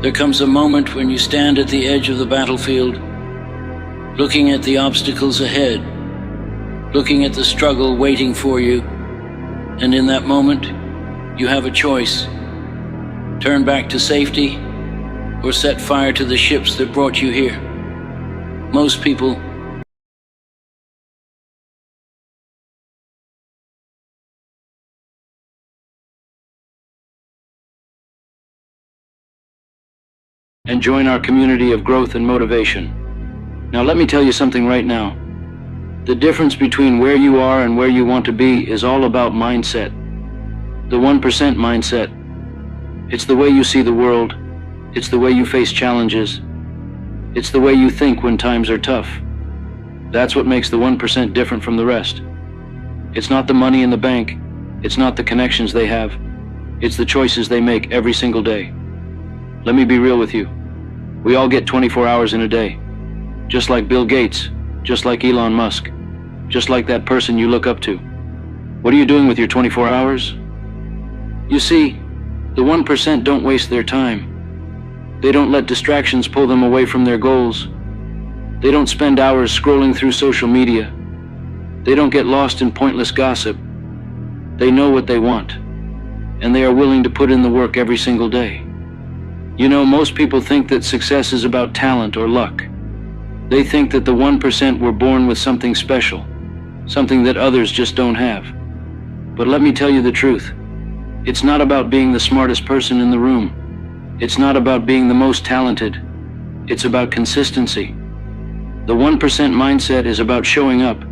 There comes a moment when you stand at the edge of the battlefield, looking at the obstacles ahead, looking at the struggle waiting for you, and in that moment, you have a choice. Turn back to safety, or set fire to the ships that brought you here. Most people and join our community of growth and motivation. Now let me tell you something right now. The difference between where you are and where you want to be is all about mindset. The 1% mindset. It's the way you see the world. It's the way you face challenges. It's the way you think when times are tough. That's what makes the 1% different from the rest. It's not the money in the bank. It's not the connections they have. It's the choices they make every single day. Let me be real with you. We all get 24 hours in a day. Just like Bill Gates, just like Elon Musk, just like that person you look up to. What are you doing with your 24 hours? You see, the 1% don't waste their time. They don't let distractions pull them away from their goals. They don't spend hours scrolling through social media. They don't get lost in pointless gossip. They know what they want, and they are willing to put in the work every single day. You know, most people think that success is about talent or luck. They think that the 1% were born with something special, something that others just don't have. But let me tell you the truth. It's not about being the smartest person in the room. It's not about being the most talented. It's about consistency. The 1% mindset is about showing up,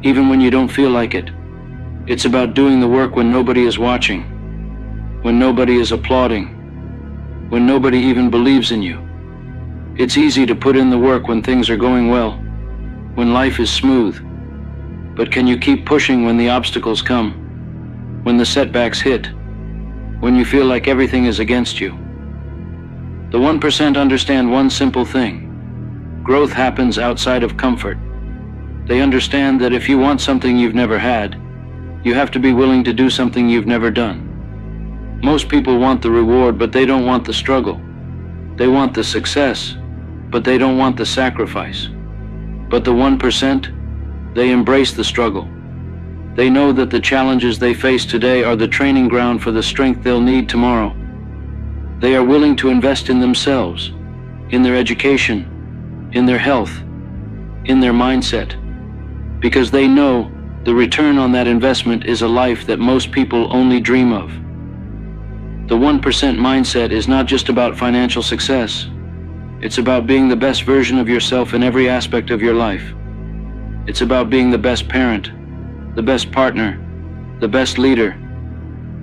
even when you don't feel like it. It's about doing the work when nobody is watching, when nobody is applauding, when nobody even believes in you. It's easy to put in the work when things are going well, when life is smooth. But can you keep pushing when the obstacles come, when the setbacks hit, when you feel like everything is against you? The 1% understand one simple thing. Growth happens outside of comfort. They understand that if you want something you've never had, you have to be willing to do something you've never done. Most people want the reward, but they don't want the struggle. They want the success, but they don't want the sacrifice. But the 1%, they embrace the struggle. They know that the challenges they face today are the training ground for the strength they'll need tomorrow. They are willing to invest in themselves, in their education, in their health, in their mindset, because they know the return on that investment is a life that most people only dream of. The 1% mindset is not just about financial success. It's about being the best version of yourself in every aspect of your life. It's about being the best parent, the best partner, the best leader.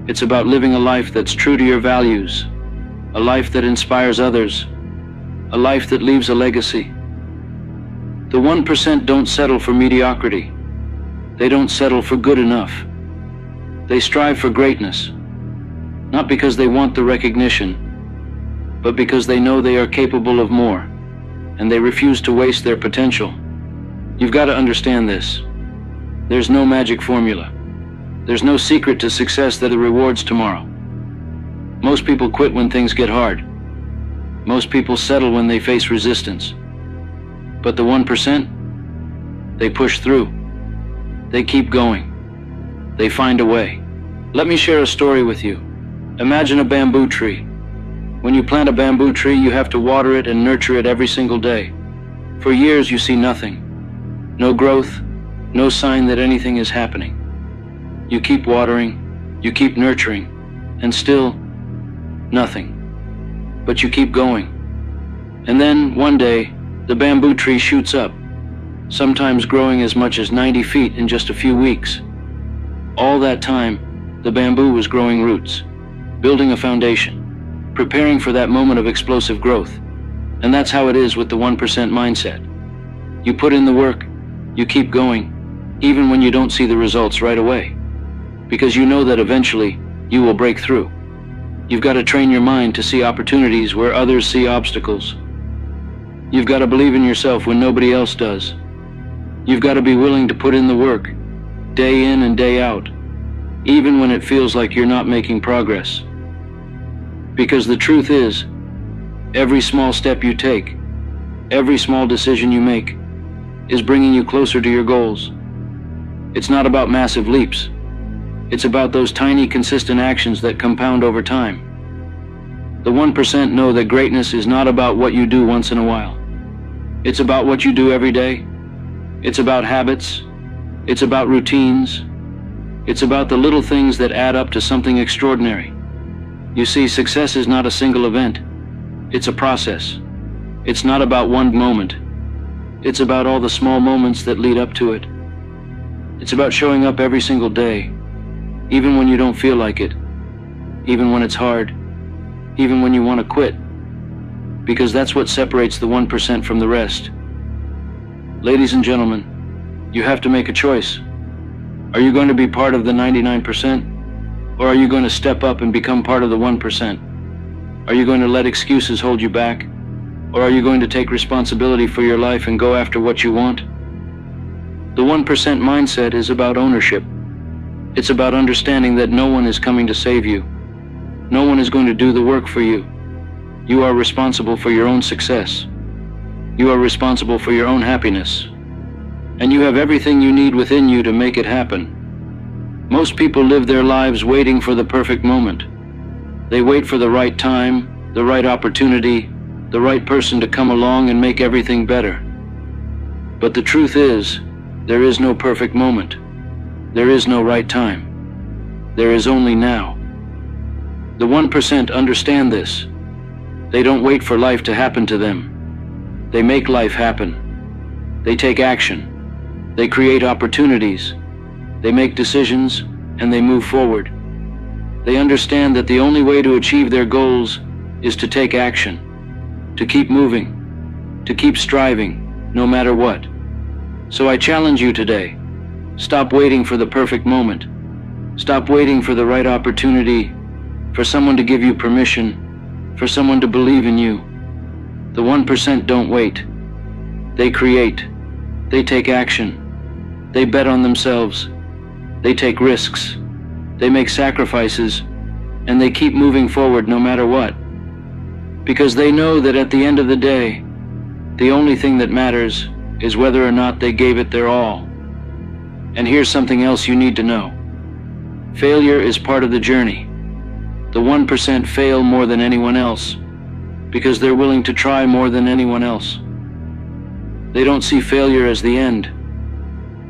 It's about living a life that's true to your values, a life that inspires others, a life that leaves a legacy. The 1% don't settle for mediocrity. They don't settle for good enough. They strive for greatness. Not because they want the recognition, but because they know they are capable of more, and they refuse to waste their potential. You've got to understand this. There's no magic formula. There's no secret to success that rewards tomorrow. Most people quit when things get hard. Most people settle when they face resistance. But the 1%, they push through. They keep going. They find a way. Let me share a story with you. Imagine a bamboo tree. When you plant a bamboo tree, you have to water it and nurture it every single day. For years, you see nothing. No growth, no sign that anything is happening. You keep watering, you keep nurturing, and still nothing. But you keep going. And then, one day, the bamboo tree shoots up, sometimes growing as much as 90 feet in just a few weeks. All that time, the bamboo was growing roots, building a foundation, preparing for that moment of explosive growth. And that's how it is with the 1% mindset. You put in the work, you keep going, even when you don't see the results right away, because you know that eventually you will break through. You've got to train your mind to see opportunities where others see obstacles. You've got to believe in yourself when nobody else does. You've got to be willing to put in the work, day in and day out, even when it feels like you're not making progress. Because the truth is, Every small step you take, every small decision you make, is bringing you closer to your goals. It's not about massive leaps. It's about those tiny, consistent actions that compound over time. The 1% know that greatness is not about what you do once in a while. It's about what you do every day. It's about habits. It's about routines. It's about the little things that add up to something extraordinary. You see, success is not a single event. It's a process. It's not about one moment. It's about all the small moments that lead up to it. It's about showing up every single day, even when you don't feel like it, even when it's hard, even when you want to quit, because that's what separates the 1% from the rest. Ladies and gentlemen, you have to make a choice. Are you going to be part of the 99%, or are you going to step up and become part of the 1%? Are you going to let excuses hold you back, or are you going to take responsibility for your life and go after what you want? The 1% mindset is about ownership. It's about understanding that no one is coming to save you. No one is going to do the work for you. You are responsible for your own success. You are responsible for your own happiness. And you have everything you need within you to make it happen. Most people live their lives waiting for the perfect moment. They wait for the right time, the right opportunity, the right person to come along and make everything better. But the truth is, there is no perfect moment. There is no right time. There is only now. The 1% understand this. They don't wait for life to happen to them. They make life happen. They take action. They create opportunities. They make decisions, and they move forward. They understand that the only way to achieve their goals is to take action, to keep moving, to keep striving, no matter what. So I challenge you today. Stop waiting for the perfect moment. Stop waiting for the right opportunity, for someone to give you permission, for someone to believe in you. The 1% don't wait. They create. They take action. They bet on themselves. They take risks. They make sacrifices. And they keep moving forward no matter what. Because they know that at the end of the day, the only thing that matters is whether or not they gave it their all. And here's something else you need to know. Failure is part of the journey. The 1% fail more than anyone else because they're willing to try more than anyone else. They don't see failure as the end.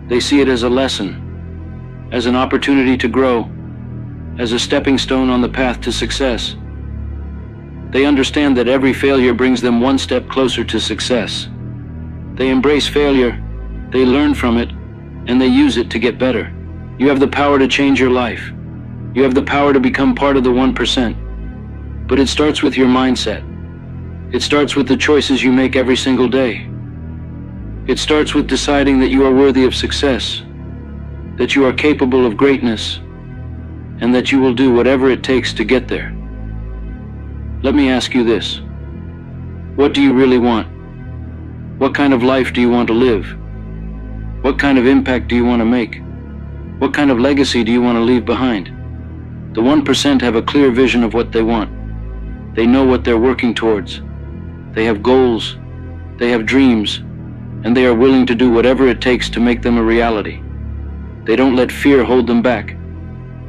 They see it as a lesson, as an opportunity to grow, as a stepping stone on the path to success. They understand that every failure brings them one step closer to success. They embrace failure, they learn from it, and they use it to get better. You have the power to change your life. You have the power to become part of the 1%. But it starts with your mindset. It starts with the choices you make every single day. It starts with deciding that you are worthy of success, that you are capable of greatness, and that you will do whatever it takes to get there. Let me ask you this. What do you really want? What kind of life do you want to live? What kind of impact do you want to make? What kind of legacy do you want to leave behind? The 1% have a clear vision of what they want. They know what they're working towards. They have goals. They have dreams. And they are willing to do whatever it takes to make them a reality. They don't let fear hold them back.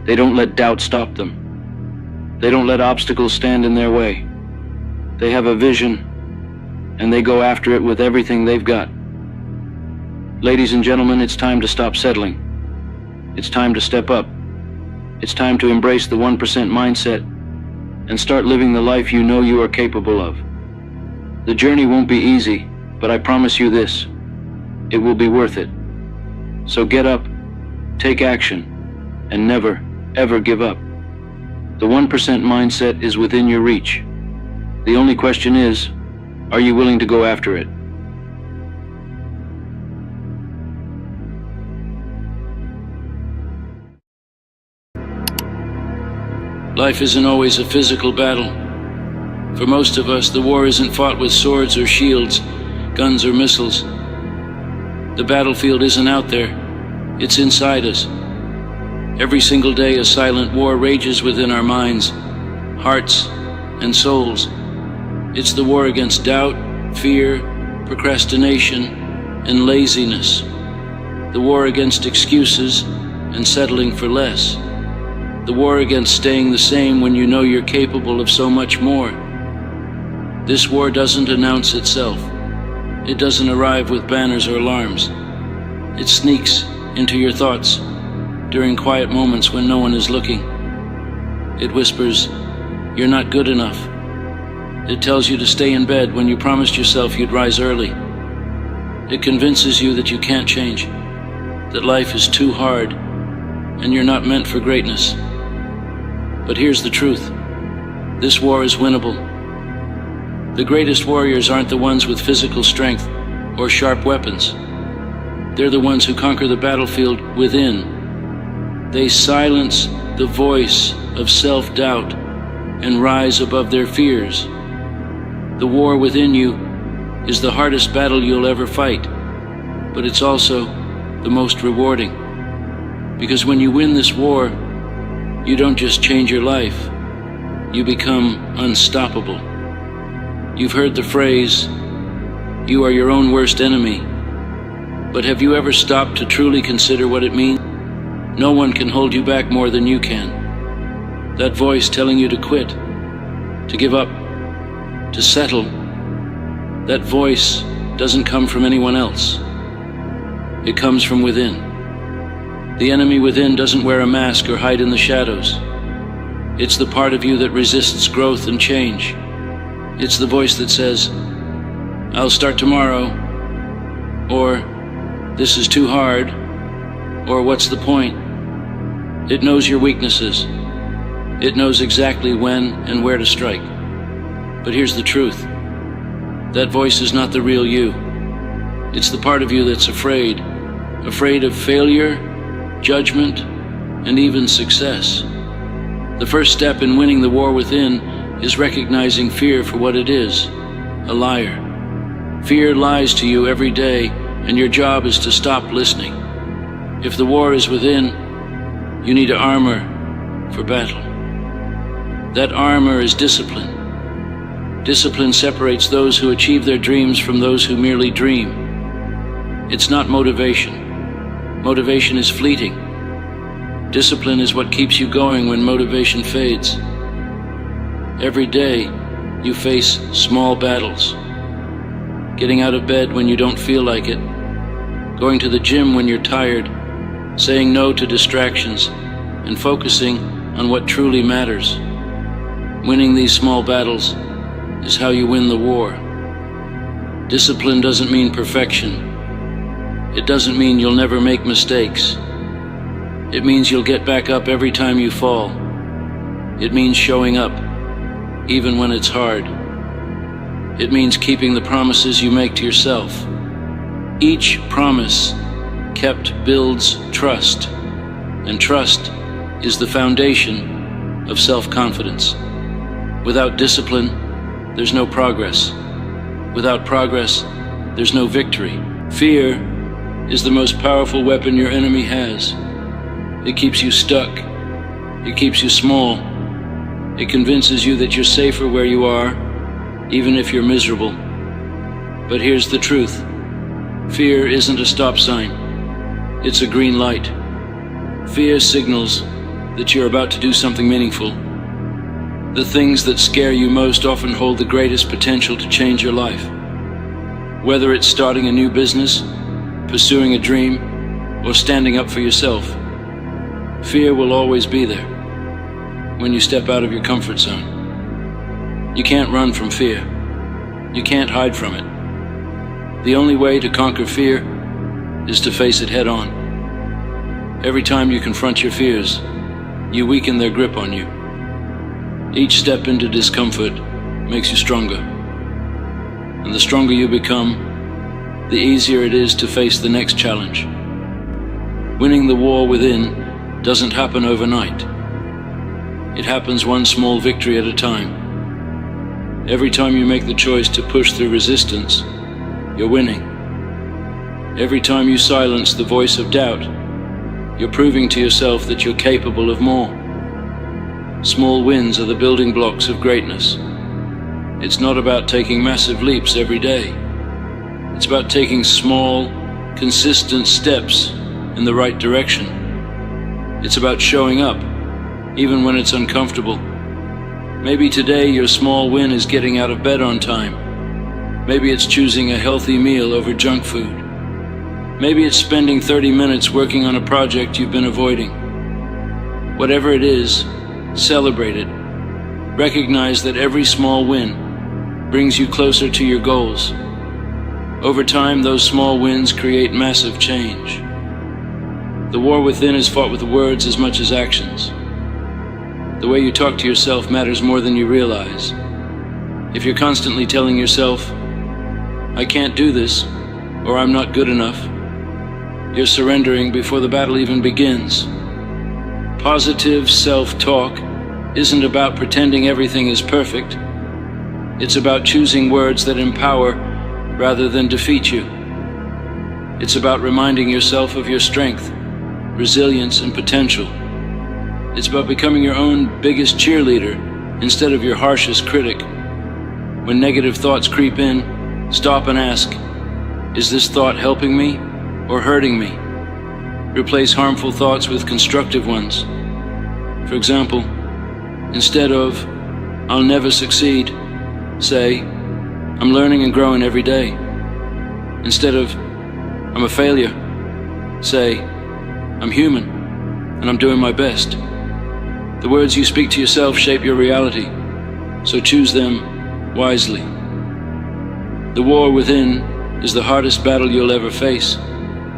They don't let doubt stop them. They don't let obstacles stand in their way. They have a vision, and they go after it with everything they've got. Ladies and gentlemen, it's time to stop settling. It's time to step up. It's time to embrace the 1% mindset and start living the life you know you are capable of. The journey won't be easy, but I promise you this, it will be worth it. So get up, take action, and never, ever give up. The 1% mindset is within your reach. The only question is, are you willing to go after it? Life isn't always a physical battle. For most of us, the war isn't fought with swords or shields, guns or missiles. The battlefield isn't out there, it's inside us. Every single day a silent war rages within our minds, hearts, and souls. It's the war against doubt, fear, procrastination, and laziness. The war against excuses and settling for less. The war against staying the same when you know you're capable of so much more. This war doesn't announce itself. It doesn't arrive with banners or alarms. It sneaks into your thoughts during quiet moments when no one is looking. It whispers, "You're not good enough." It tells you to stay in bed when you promised yourself you'd rise early. It convinces you that you can't change, that life is too hard, and you're not meant for greatness. But here's the truth. This war is winnable. The greatest warriors aren't the ones with physical strength or sharp weapons. They're the ones who conquer the battlefield within. They silence the voice of self-doubt and rise above their fears. The war within you is the hardest battle you'll ever fight, but it's also the most rewarding. Because when you win this war, you don't just change your life, you become unstoppable. You've heard the phrase, "You are your own worst enemy." But have you ever stopped to truly consider what it means? No one can hold you back more than you can. That voice telling you to quit, to give up, to settle, that voice doesn't come from anyone else. It comes from within. The enemy within doesn't wear a mask or hide in the shadows. It's the part of you that resists growth and change. It's the voice that says, "I'll start tomorrow," or "This is too hard," or "What's the point?" It knows your weaknesses. It knows exactly when and where to strike. But here's the truth. That voice is not the real you. It's the part of you that's afraid of failure, judgment, and even success. The first step in winning the war within is recognizing fear for what it is, a liar. Fear lies to you every day, and your job is to stop listening. If the war is within, you need armor for battle. That armor is discipline. Discipline separates those who achieve their dreams from those who merely dream. It's not motivation. Motivation is fleeting. Discipline is what keeps you going when motivation fades. Every day, you face small battles. Getting out of bed when you don't feel like it, going to the gym when you're tired, saying no to distractions, and focusing on what truly matters. Winning these small battles is how you win the war. Discipline doesn't mean perfection. It doesn't mean you'll never make mistakes. It means you'll get back up every time you fall. It means showing up, even when it's hard. It means keeping the promises you make to yourself. Each promise kept builds trust, and trust is the foundation of self-confidence. Without discipline, there's no progress. Without progress, there's no victory. Fear is the most powerful weapon your enemy has. It keeps you stuck. It keeps you small. It convinces you that you're safer where you are, even if you're miserable. But here's the truth. Fear isn't a stop sign. It's a green light. Fear signals that you're about to do something meaningful. The things that scare you most often hold the greatest potential to change your life. Whether it's starting a new business, pursuing a dream, or standing up for yourself, fear will always be there when you step out of your comfort zone. You can't run from fear. You can't hide from it. The only way to conquer fear is to face it head on. Every time you confront your fears, you weaken their grip on you. Each step into discomfort makes you stronger. And the stronger you become, the easier it is to face the next challenge. Winning the war within doesn't happen overnight. It happens one small victory at a time. Every time you make the choice to push through resistance, you're winning. Every time you silence the voice of doubt, you're proving to yourself that you're capable of more. Small wins are the building blocks of greatness. It's not about taking massive leaps every day. It's about taking small, consistent steps in the right direction. It's about showing up, even when it's uncomfortable. Maybe today your small win is getting out of bed on time. Maybe it's choosing a healthy meal over junk food. Maybe it's spending 30 minutes working on a project you've been avoiding. Whatever it is, celebrate it. Recognize that every small win brings you closer to your goals. Over time, those small wins create massive change. The war within is fought with words as much as actions. The way you talk to yourself matters more than you realize. If you're constantly telling yourself, "I can't do this," or "I'm not good enough," you're surrendering before the battle even begins. Positive self-talk isn't about pretending everything is perfect. It's about choosing words that empower rather than defeat you. It's about reminding yourself of your strength, resilience, and potential. It's about becoming your own biggest cheerleader instead of your harshest critic. When negative thoughts creep in, stop and ask, is this thought helping me or hurting me? Replace harmful thoughts with constructive ones. For example, instead of, "I'll never succeed," say, "I'm learning and growing every day." Instead of, "I'm a failure," say, "I'm human and I'm doing my best." The words you speak to yourself shape your reality, so choose them wisely. The war within is the hardest battle you'll ever face,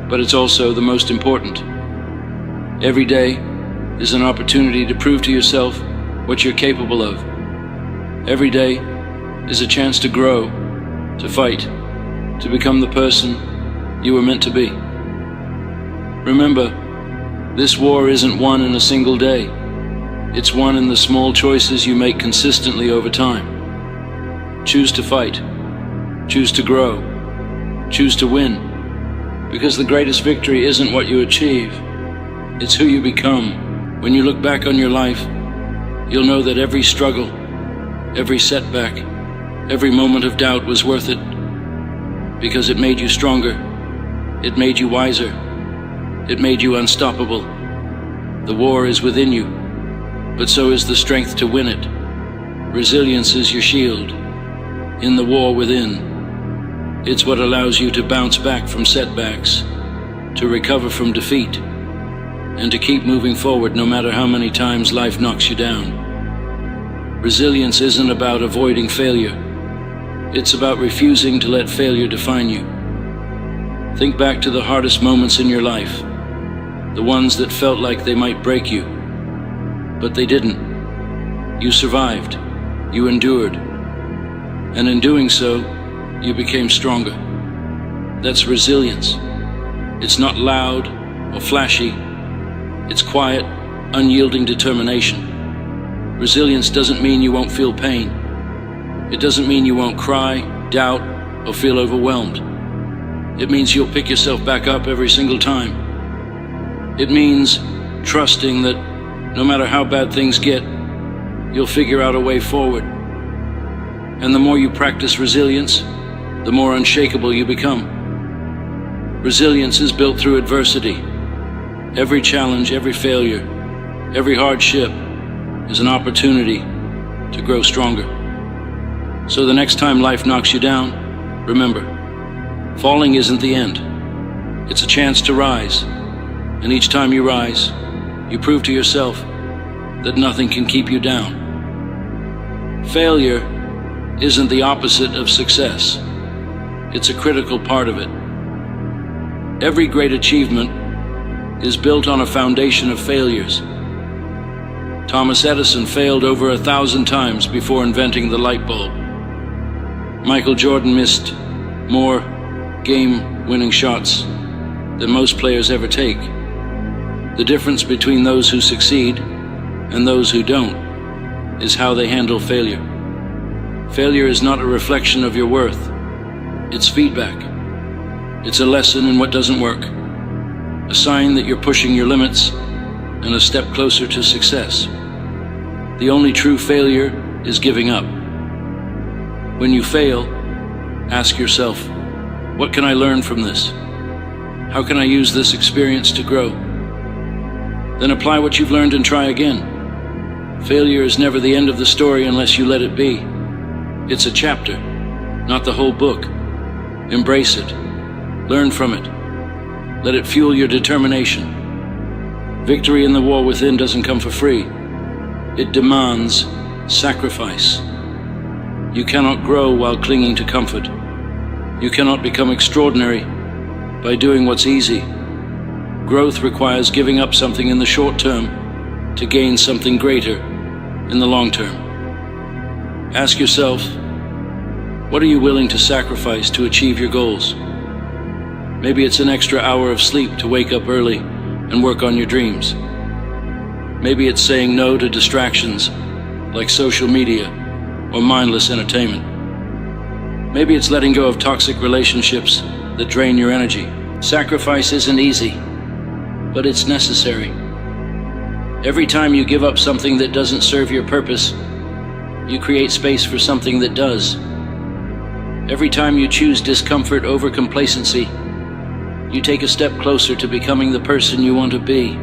but it's also the most important. Every day is an opportunity to prove to yourself what you're capable of. Every day is a chance to grow, to fight, to become the person you were meant to be. Remember, this war isn't won in a single day. It's won in the small choices you make consistently over time. Choose to fight. Choose to grow. Choose to win. Because the greatest victory isn't what you achieve, it's who you become. When you look back on your life, you'll know that every struggle, every setback, every moment of doubt was worth it. Because it made you stronger. It made you wiser. It made you unstoppable. The war is within you, but so is the strength to win it. Resilience is your shield in the war within. It's what allows you to bounce back from setbacks, to recover from defeat, and to keep moving forward no matter how many times life knocks you down. Resilience isn't about avoiding failure. It's about refusing to let failure define you. Think back to the hardest moments in your life, the ones that felt like they might break you. But they didn't. You survived. You endured. And in doing so, you became stronger. That's resilience. It's not loud or flashy. It's quiet, unyielding determination. Resilience doesn't mean you won't feel pain. It doesn't mean you won't cry, doubt, or feel overwhelmed. It means you'll pick yourself back up every single time. It means trusting that no matter how bad things get, you'll figure out a way forward. And the more you practice resilience, the more unshakable you become. Resilience is built through adversity. Every challenge, every failure, every hardship is an opportunity to grow stronger. So the next time life knocks you down, remember, falling isn't the end. It's a chance to rise. And each time you rise, you prove to yourself that nothing can keep you down. Failure isn't the opposite of success. It's a critical part of it. Every great achievement is built on a foundation of failures. Thomas Edison failed over 1,000 times before inventing the light bulb. Michael Jordan missed more game-winning shots than most players ever take. The difference between those who succeed and those who don't is how they handle failure. Failure is not a reflection of your worth. It's feedback. It's a lesson in what doesn't work, a sign that you're pushing your limits and a step closer to success. The only true failure is giving up. When you fail, ask yourself, what can I learn from this? How can I use this experience to grow? Then apply what you've learned and try again. Failure is never the end of the story unless you let it be. It's a chapter, not the whole book. Embrace it. Learn from it. Let it fuel your determination. Victory in the war within doesn't come for free. It demands sacrifice. You cannot grow while clinging to comfort. You cannot become extraordinary by doing what's easy. Growth requires giving up something in the short term to gain something greater in the long term. Ask yourself, what are you willing to sacrifice to achieve your goals? Maybe it's an extra hour of sleep to wake up early and work on your dreams. Maybe it's saying no to distractions like social media or mindless entertainment. Maybe it's letting go of toxic relationships that drain your energy. Sacrifice isn't easy, but it's necessary. Every time you give up something that doesn't serve your purpose, you create space for something that does. Every time you choose discomfort over complacency, you take a step closer to becoming the person you want to be.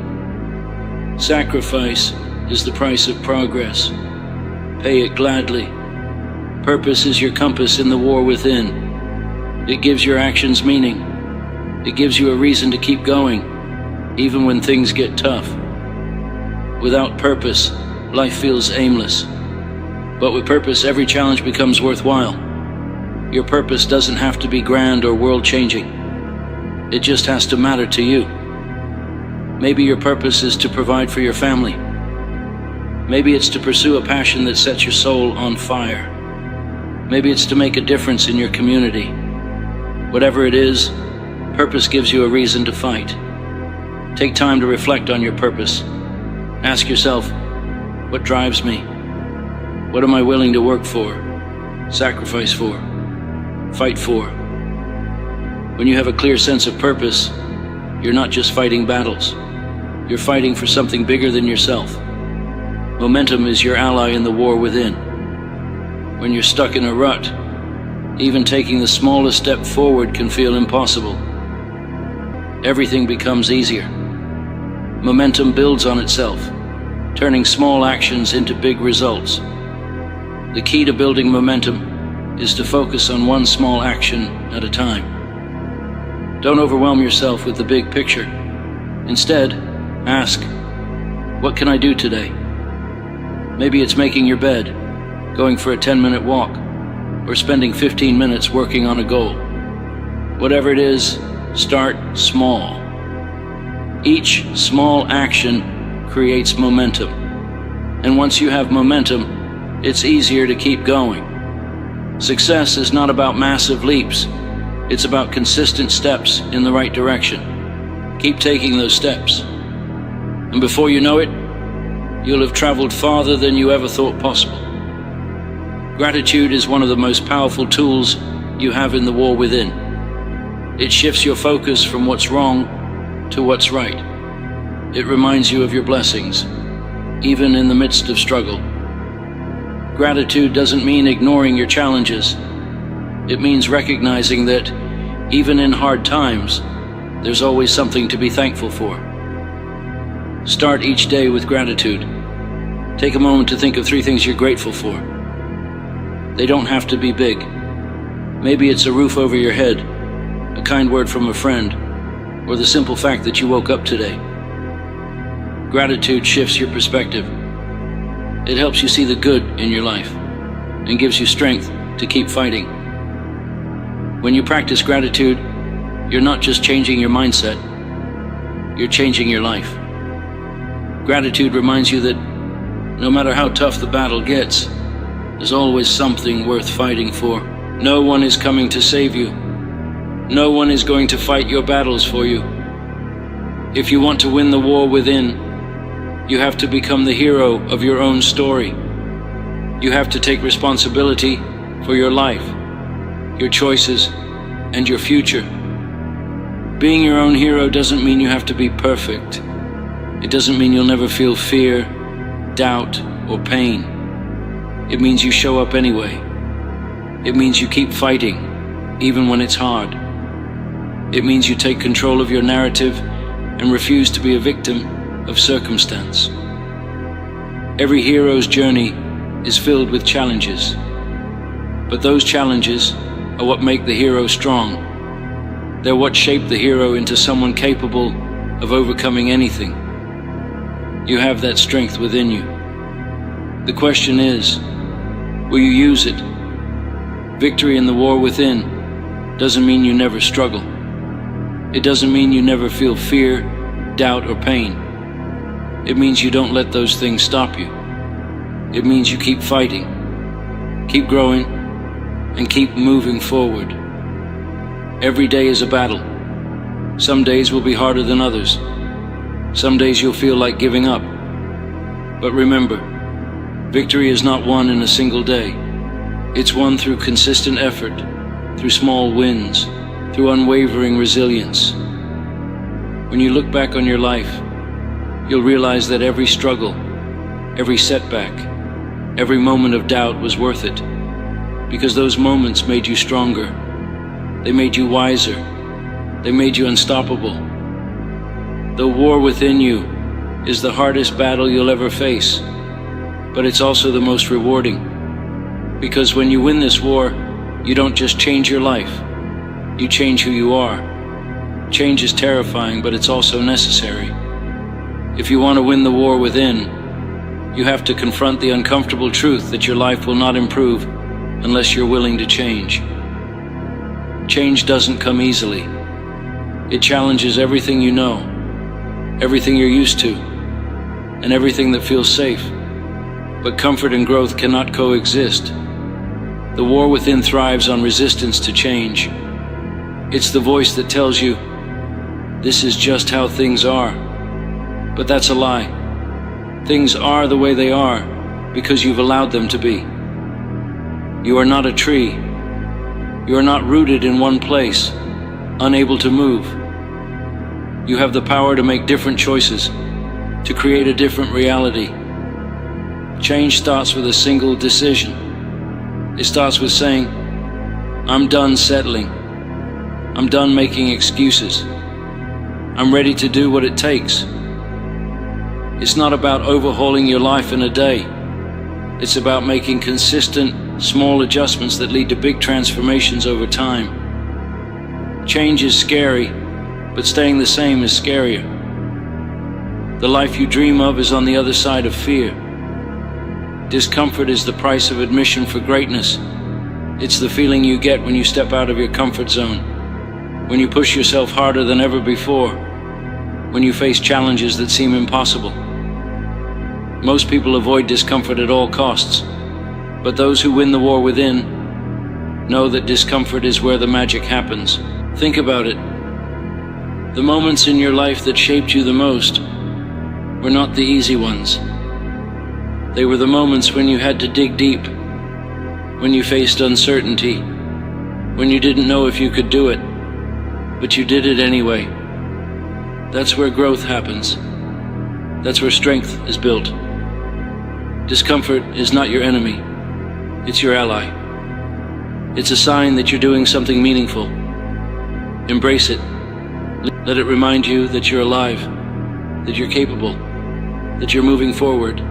Sacrifice is the price of progress. Pay it gladly. Purpose is your compass in the war within. It gives your actions meaning. It gives you a reason to keep going, even when things get tough. Without purpose, life feels aimless. But with purpose, every challenge becomes worthwhile. Your purpose doesn't have to be grand or world-changing. It just has to matter to you. Maybe your purpose is to provide for your family. Maybe it's to pursue a passion that sets your soul on fire. Maybe it's to make a difference in your community. Whatever it is, purpose gives you a reason to fight. Take time to reflect on your purpose. Ask yourself, what drives me? What am I willing to work for, sacrifice for, fight for? When you have a clear sense of purpose, you're not just fighting battles. You're fighting for something bigger than yourself. Momentum is your ally in the war within. When you're stuck in a rut, even taking the smallest step forward can feel impossible. Everything becomes easier. Momentum builds on itself, turning small actions into big results. The key to building momentum is to focus on one small action at a time. Don't overwhelm yourself with the big picture. Instead, ask, what can I do today? Maybe it's making your bed, going for a 10-minute walk, or spending 15 minutes working on a goal. Whatever it is, start small. Each small action creates momentum. And once you have momentum, it's easier to keep going. Success is not about massive leaps. It's about consistent steps in the right direction. Keep taking those steps. And before you know it, you'll have traveled farther than you ever thought possible. Gratitude is one of the most powerful tools you have in the war within. It shifts your focus from what's wrong to what's right. It reminds you of your blessings, even in the midst of struggle. Gratitude doesn't mean ignoring your challenges. It means recognizing that, even in hard times, there's always something to be thankful for. Start each day with gratitude. Take a moment to think of 3 things you're grateful for. They don't have to be big. Maybe it's a roof over your head, a kind word from a friend, or the simple fact that you woke up today. Gratitude shifts your perspective. It helps you see the good in your life and gives you strength to keep fighting. When you practice gratitude, you're not just changing your mindset, you're changing your life. Gratitude reminds you that no matter how tough the battle gets, there's always something worth fighting for. No one is coming to save you. No one is going to fight your battles for you. If you want to win the war within, you have to become the hero of your own story. You have to take responsibility for your life, your choices, and your future. Being your own hero doesn't mean you have to be perfect. It doesn't mean you'll never feel fear, doubt, or pain. It means you show up anyway. It means you keep fighting, even when it's hard. It means you take control of your narrative and refuse to be a victim of circumstance. Every hero's journey is filled with challenges, but those challenges are what make the hero strong. They're what shape the hero into someone capable of overcoming anything. You have that strength within you. The question is, will you use it? Victory in the war within doesn't mean you never struggle. It doesn't mean you never feel fear, doubt, or pain. It means you don't let those things stop you. It means you keep fighting, keep growing, and keep moving forward. Every day is a battle. Some days will be harder than others. Some days you'll feel like giving up. But remember, victory is not won in a single day. It's won through consistent effort, through small wins, through unwavering resilience. When you look back on your life, you'll realize that every struggle, every setback, every moment of doubt was worth it, because those moments made you stronger. They made you wiser. They made you unstoppable. The war within you is the hardest battle you'll ever face, but it's also the most rewarding, because when you win this war, you don't just change your life, you change who you are. Change is terrifying, but it's also necessary. If you want to win the war within, you have to confront the uncomfortable truth that your life will not improve unless you're willing to change. Change doesn't come easily. It challenges everything you know, everything you're used to, and everything that feels safe. But comfort and growth cannot coexist. The war within thrives on resistance to change. It's the voice that tells you, this is just how things are. But that's a lie. Things are the way they are because you've allowed them to be. You are not a tree. You are not rooted in one place, unable to move. You have the power to make different choices, to create a different reality. Change starts with a single decision. It starts with saying, I'm done settling. I'm done making excuses. I'm ready to do what it takes. It's not about overhauling your life in a day. It's about making consistent, small adjustments that lead to big transformations over time. Change is scary, but staying the same is scarier. The life you dream of is on the other side of fear. Discomfort is the price of admission for greatness. It's the feeling you get when you step out of your comfort zone, when you push yourself harder than ever before, when you face challenges that seem impossible. Most people avoid discomfort at all costs, but those who win the war within know that discomfort is where the magic happens. Think about it. The moments in your life that shaped you the most were not the easy ones. They were the moments when you had to dig deep, when you faced uncertainty, when you didn't know if you could do it, but you did it anyway. That's where growth happens. That's where strength is built. Discomfort is not your enemy. It's your ally. It's a sign that you're doing something meaningful. Embrace it. Let it remind you that you're alive, that you're capable, that you're moving forward.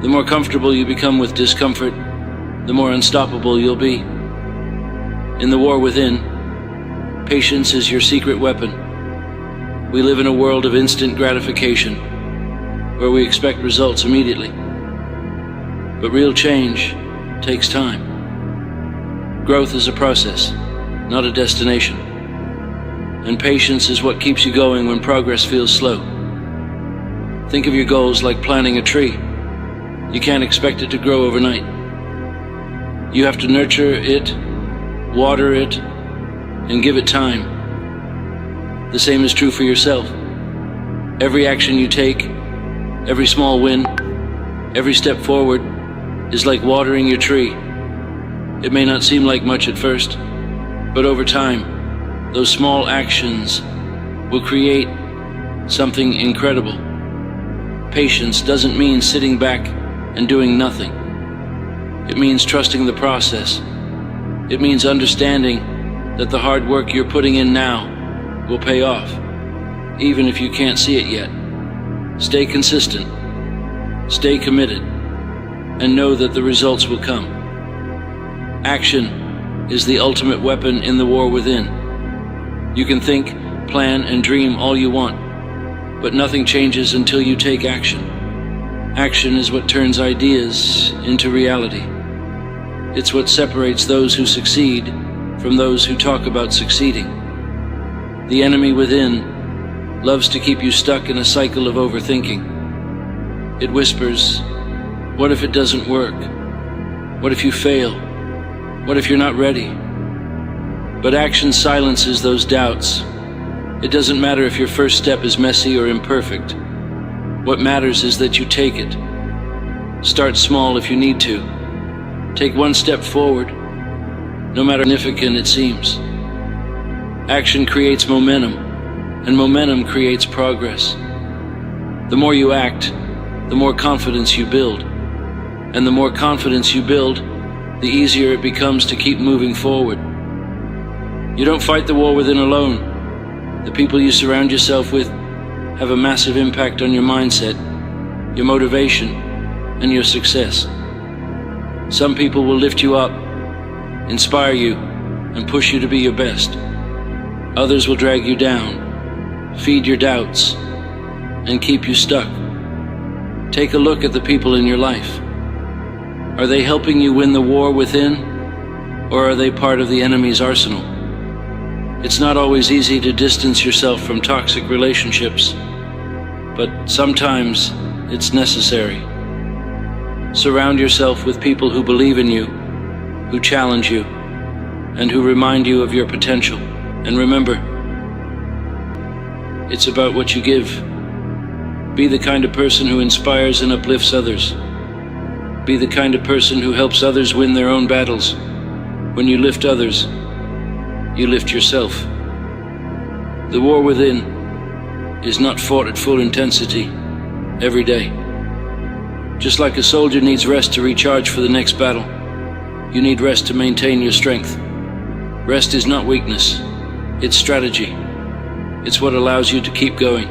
The more comfortable you become with discomfort, the more unstoppable you'll be. In the war within, patience is your secret weapon. We live in a world of instant gratification, where we expect results immediately. But real change takes time. Growth is a process, not a destination. And patience is what keeps you going when progress feels slow. Think of your goals like planting a tree. You can't expect it to grow overnight. You have to nurture it, water it, and give it time. The same is true for yourself. Every action you take, every small win, every step forward is like watering your tree. It may not seem like much at first, but over time, those small actions will create something incredible. Patience doesn't mean sitting back and doing nothing. It means trusting the process. It means understanding that the hard work you're putting in now will pay off, even if you can't see it yet. Stay consistent, stay committed, and know that the results will come. Action is the ultimate weapon in the war within. You can think, plan, and dream all you want, but nothing changes until you take action. Action is what turns ideas into reality. It's what separates those who succeed from those who talk about succeeding. The enemy within loves to keep you stuck in a cycle of overthinking. It whispers, what if it doesn't work? What if you fail? What if you're not ready? But action silences those doubts. It doesn't matter if your first step is messy or imperfect. What matters is that you take it. Start small if you need to. Take one step forward, no matter how significant it seems. Action creates momentum, and momentum creates progress. The more you act, the more confidence you build. And the more confidence you build, the easier it becomes to keep moving forward. You don't fight the war within alone. The people you surround yourself with have a massive impact on your mindset, your motivation, and your success. Some people will lift you up, inspire you, and push you to be your best. Others will drag you down, feed your doubts, and keep you stuck. Take a look at the people in your life. Are they helping you win the war within, or are they part of the enemy's arsenal? It's not always easy to distance yourself from toxic relationships, but sometimes it's necessary. Surround yourself with people who believe in you, who challenge you, and who remind you of your potential. And remember, it's about what you give. Be the kind of person who inspires and uplifts others. Be the kind of person who helps others win their own battles. When you lift others, you lift yourself. The war within is not fought at full intensity every day. Just like a soldier needs rest to recharge for the next battle, you need rest to maintain your strength. Rest is not weakness, it's strategy. It's what allows you to keep going,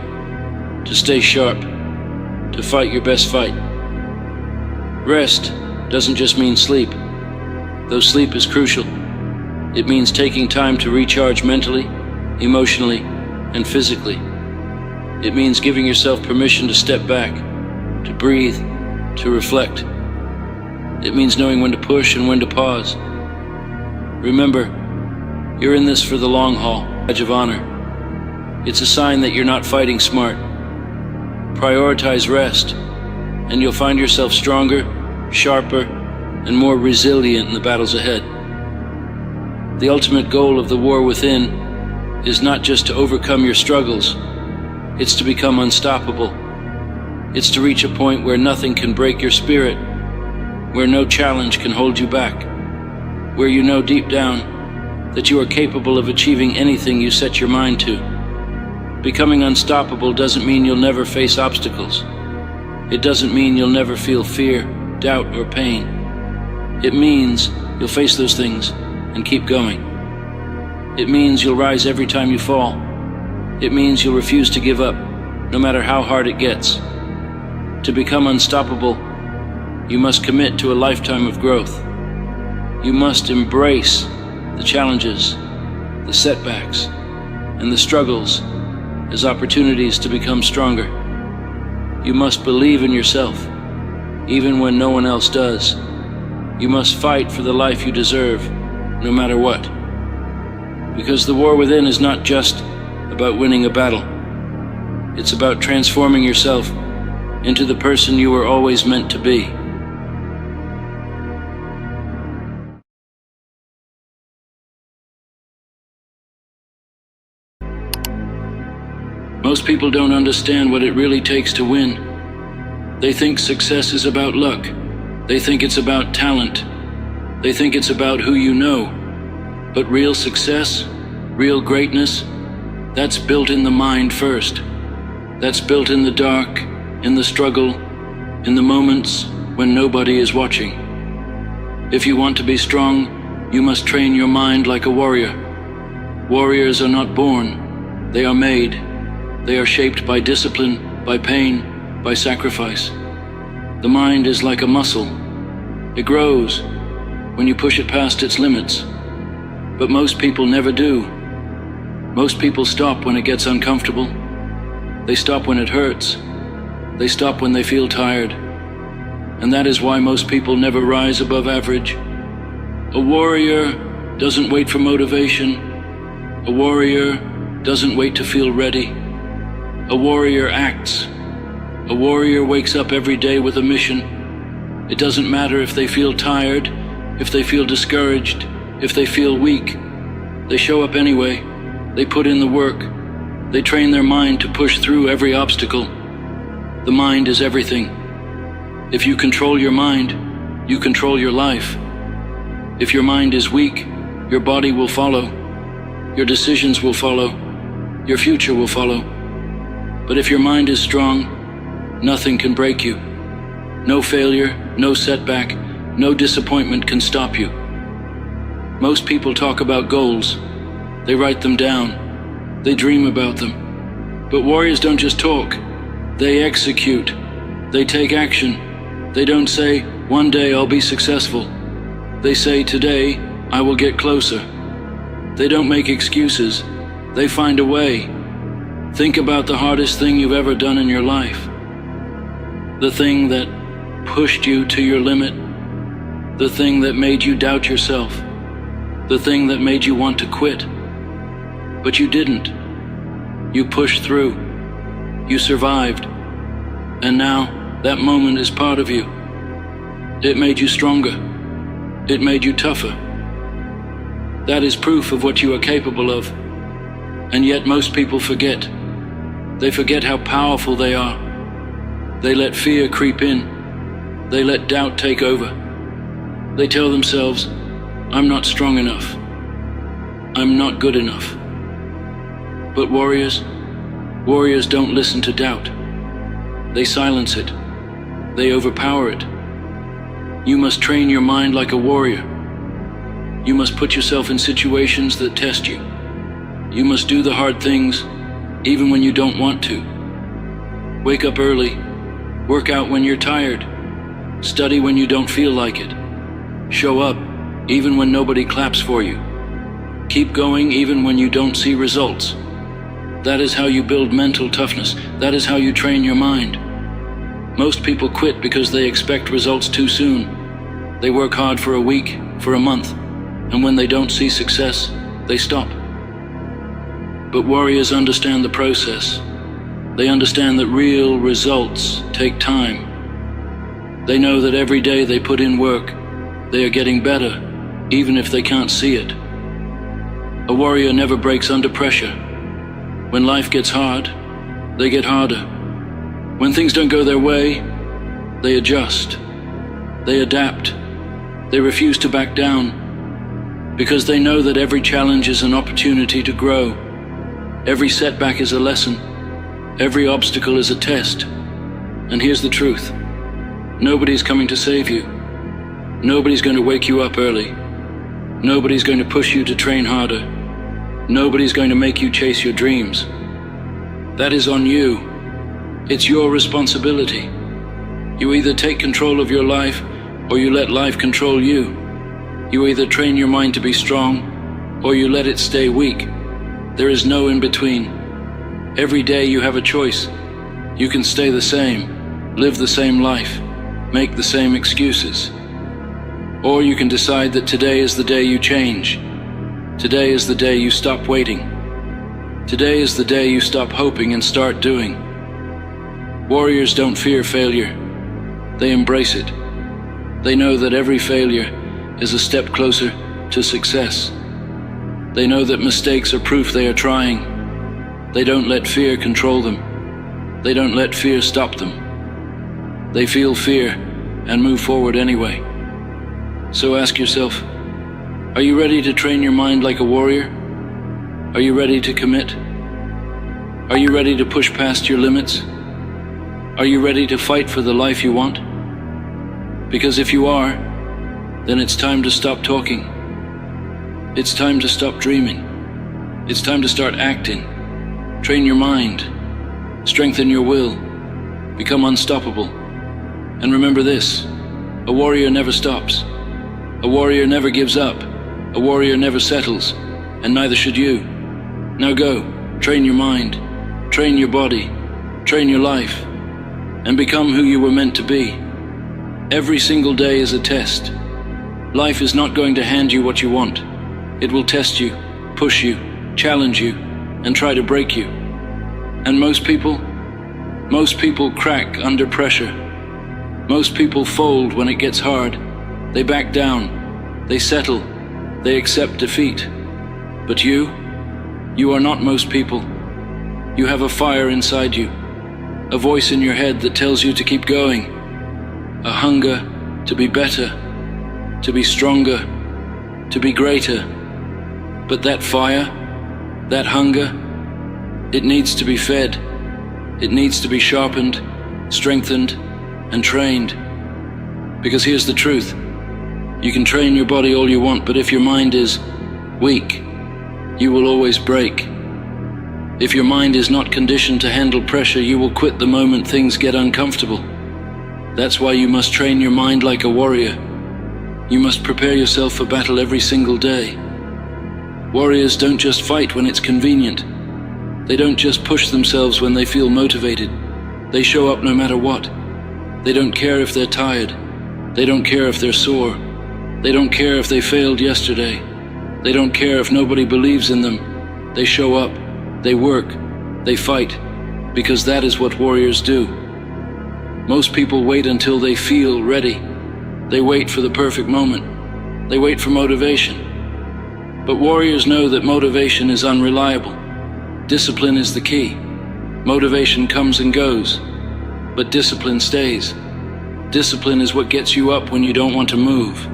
to stay sharp, to fight your best fight. Rest doesn't just mean sleep, though sleep is crucial. It means taking time to recharge mentally, emotionally, and physically. It means giving yourself permission to step back, to breathe, to reflect. It means knowing when to push and when to pause. Remember, you're in this for the long haul, badge of honor. It's a sign that you're not fighting smart. Prioritize rest, and you'll find yourself stronger, sharper, and more resilient in the battles ahead. The ultimate goal of the war within is not just to overcome your struggles, it's to become unstoppable. It's to reach a point where nothing can break your spirit, where no challenge can hold you back, where you know deep down that you are capable of achieving anything you set your mind to. Becoming unstoppable doesn't mean you'll never face obstacles. It doesn't mean you'll never feel fear, doubt, or pain. It means you'll face those things and keep going. It means you'll rise every time you fall. It means you'll refuse to give up, no matter how hard it gets. To become unstoppable, you must commit to a lifetime of growth. You must embrace the challenges, the setbacks, and the struggles as opportunities to become stronger. You must believe in yourself, even when no one else does. You must fight for the life you deserve, no matter what. Because the war within is not just about winning a battle. It's about transforming yourself into the person you were always meant to be. Most people don't understand what it really takes to win. They think success is about luck. They think it's about talent. They think it's about who you know. But real success, real greatness, that's built in the mind first. That's built in the dark, in the struggle, in the moments when nobody is watching. If you want to be strong, you must train your mind like a warrior. Warriors are not born, they are made. They are shaped by discipline, by pain, by sacrifice. The mind is like a muscle. It grows when you push it past its limits. But most people never do. Most people stop when it gets uncomfortable. They stop when it hurts. They stop when they feel tired. And that is why most people never rise above average. A warrior doesn't wait for motivation. A warrior doesn't wait to feel ready. A warrior acts. A warrior wakes up every day with a mission. It doesn't matter if they feel tired, if they feel discouraged, if they feel weak. They show up anyway. They put in the work. They train their mind to push through every obstacle. The mind is everything. If you control your mind, you control your life. If your mind is weak, your body will follow. Your decisions will follow. Your future will follow. But if your mind is strong, nothing can break you. No failure, no setback, no disappointment can stop you. Most people talk about goals. They write them down. They dream about them. But warriors don't just talk. They execute. They take action. They don't say, one day I'll be successful. They say, today I will get closer. They don't make excuses. They find a way. Think about the hardest thing you've ever done in your life. The thing that pushed you to your limit. The thing that made you doubt yourself. The thing that made you want to quit. But you didn't. You pushed through. You survived. And now that moment is part of you. It made you stronger. It made you tougher. That is proof of what you are capable of. And yet most people forget. They forget how powerful they are. They let fear creep in. They let doubt take over. They tell themselves, I'm not strong enough. I'm not good enough. But warriors don't listen to doubt. They silence it. They overpower it. You must train your mind like a warrior. You must put yourself in situations that test you. You must do the hard things even when you don't want to. Wake up early. Work out when you're tired. Study when you don't feel like it. Show up even when nobody claps for you. Keep going even when you don't see results. That is how you build mental toughness. That is how you train your mind. Most people quit because they expect results too soon. They work hard for a week, for a month, and when they don't see success, they stop. But warriors understand the process. They understand that real results take time. They know that every day they put in work, they are getting better, even if they can't see it. A warrior never breaks under pressure. When life gets hard, they get harder. When things don't go their way, they adjust. They adapt. They refuse to back down, because they know that every challenge is an opportunity to grow. Every setback is a lesson. Every obstacle is a test. And here's the truth. Nobody's coming to save you. Nobody's going to wake you up early. Nobody's going to push you to train harder. Nobody's going to make you chase your dreams. That is on you. It's your responsibility. You either take control of your life or you let life control you. You either train your mind to be strong or you let it stay weak. There is no in between. Every day you have a choice. You can stay the same, live the same life, make the same excuses. Or you can decide that today is the day you change. Today is the day you stop waiting. Today is the day you stop hoping and start doing. Warriors don't fear failure. They embrace it. They know that every failure is a step closer to success. They know that mistakes are proof they are trying. They don't let fear control them. They don't let fear stop them. They feel fear and move forward anyway. So ask yourself, are you ready to train your mind like a warrior? Are you ready to commit? Are you ready to push past your limits? Are you ready to fight for the life you want? Because if you are, then it's time to stop talking. It's time to stop dreaming. It's time to start acting. Train your mind. Strengthen your will. Become unstoppable. And remember this: a warrior never stops. A warrior never gives up. A warrior never settles, and neither should you. Now go, train your mind, train your body, train your life, and become who you were meant to be. Every single day is a test. Life is not going to hand you what you want. It will test you, push you, challenge you, and try to break you. And most people crack under pressure. Most people fold when it gets hard. They back down, they settle, they accept defeat. But you are not most people. You have a fire inside you, a voice in your head that tells you to keep going, a hunger to be better, to be stronger, to be greater. But that fire, that hunger, it needs to be fed. It needs to be sharpened, strengthened, and trained. Because here's the truth: you can train your body all you want, but if your mind is weak, you will always break. If your mind is not conditioned to handle pressure, you will quit the moment things get uncomfortable. That's why you must train your mind like a warrior. You must prepare yourself for battle every single day. Warriors don't just fight when it's convenient. They don't just push themselves when they feel motivated. They show up no matter what. They don't care if they're tired. They don't care if they're sore. They don't care if they failed yesterday. They don't care if nobody believes in them. They show up, they work, they fight, because that is what warriors do. Most people wait until they feel ready. They wait for the perfect moment. They wait for motivation. But warriors know that motivation is unreliable. Discipline is the key. Motivation comes and goes, but discipline stays. Discipline is what gets you up when you don't want to move.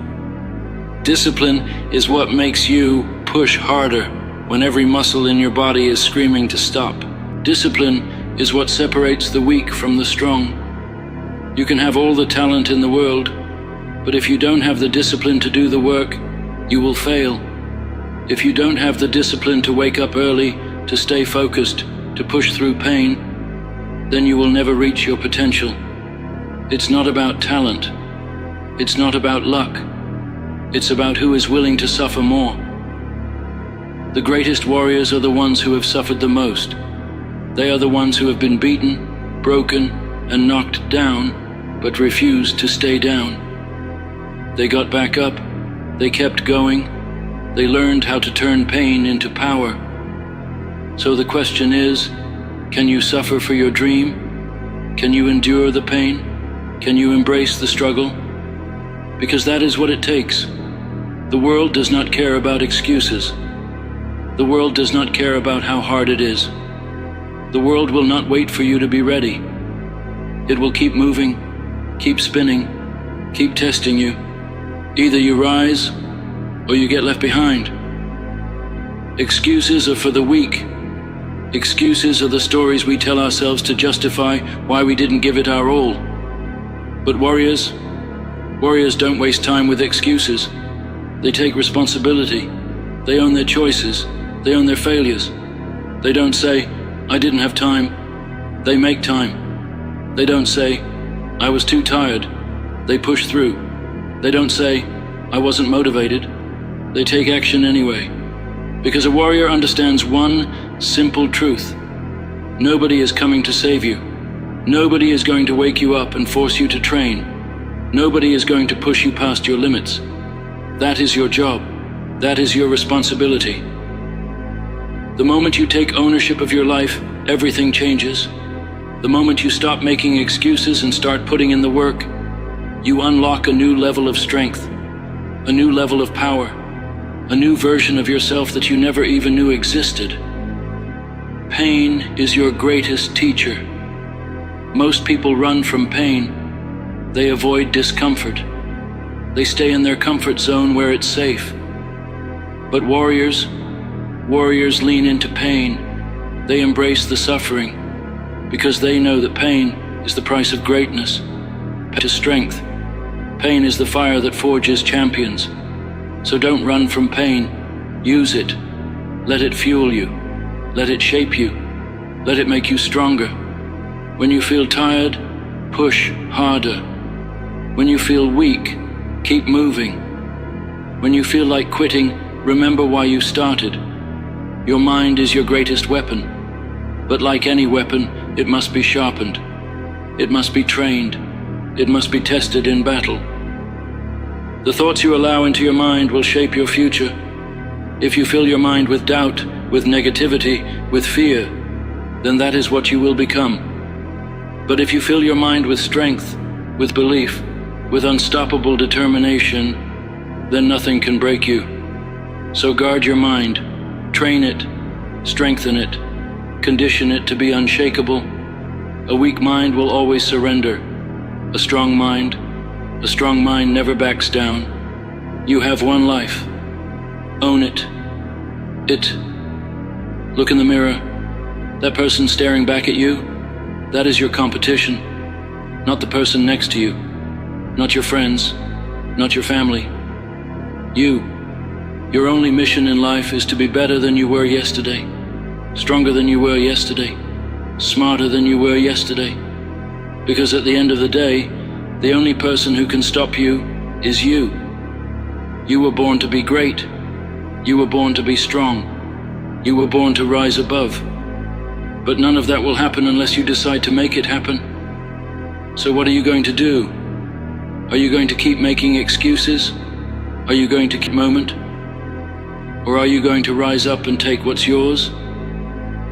Discipline is what makes you push harder when every muscle in your body is screaming to stop. Discipline is what separates the weak from the strong. You can have all the talent in the world, but if you don't have the discipline to do the work, you will fail. If you don't have the discipline to wake up early, to stay focused, to push through pain, then you will never reach your potential. It's not about talent. It's not about luck. It's about who is willing to suffer more. The greatest warriors are the ones who have suffered the most. They are the ones who have been beaten, broken, and knocked down, but refused to stay down. They got back up. They kept going. They learned how to turn pain into power. So the question is, can you suffer for your dream? Can you endure the pain? Can you embrace the struggle? Because that is what it takes. The world does not care about excuses. The world does not care about how hard it is. The world will not wait for you to be ready. It will keep moving, keep spinning, keep testing you. Either you rise or you get left behind. Excuses are for the weak. Excuses are the stories we tell ourselves to justify why we didn't give it our all. But warriors don't waste time with excuses. They take responsibility. They own their choices. They own their failures. They don't say, I didn't have time. They make time. They don't say, I was too tired. They push through. They don't say, I wasn't motivated. They take action anyway. Because a warrior understands one simple truth. Nobody is coming to save you. Nobody is going to wake you up and force you to train. Nobody is going to push you past your limits. That is your job. That is your responsibility. The moment you take ownership of your life, everything changes. The moment you stop making excuses and start putting in the work, you unlock a new level of strength, a new level of power, a new version of yourself that you never even knew existed. Pain is your greatest teacher. Most people run from pain. They avoid discomfort. They stay in their comfort zone where it's safe. But warriors lean into pain. They embrace the suffering because they know that pain is the price of greatness, to strength, Pain is the fire that forges champions. So don't run from pain. Use it. Let it fuel you. Let it shape you. Let it make you stronger. When you feel tired, push harder. When you feel weak, keep moving. When you feel like quitting, remember why you started. Your mind is your greatest weapon. But like any weapon, it must be sharpened. It must be trained. It must be tested in battle. The thoughts you allow into your mind will shape your future. If you fill your mind with doubt, with negativity, with fear, then that is what you will become. But if you fill your mind with strength, with belief, with unstoppable determination, then nothing can break you. So guard your mind, train it, strengthen it, condition it to be unshakable. A weak mind will always surrender. A strong mind never backs down. You have one life. Own it. Look in the mirror. That person staring back at you, that is your competition, not the person next to you, not your friends, not your family. Your only mission in life is to be better than you were yesterday, stronger than you were yesterday, smarter than you were yesterday. Because at the end of the day, the only person who can stop you is you. You were born to be great. You were born to be strong. You were born to rise above. But none of that will happen unless you decide to make it happen. So what are you going to do? Are you going to keep making excuses? Are you going to keep moment? Or are you going to rise up and take what's yours?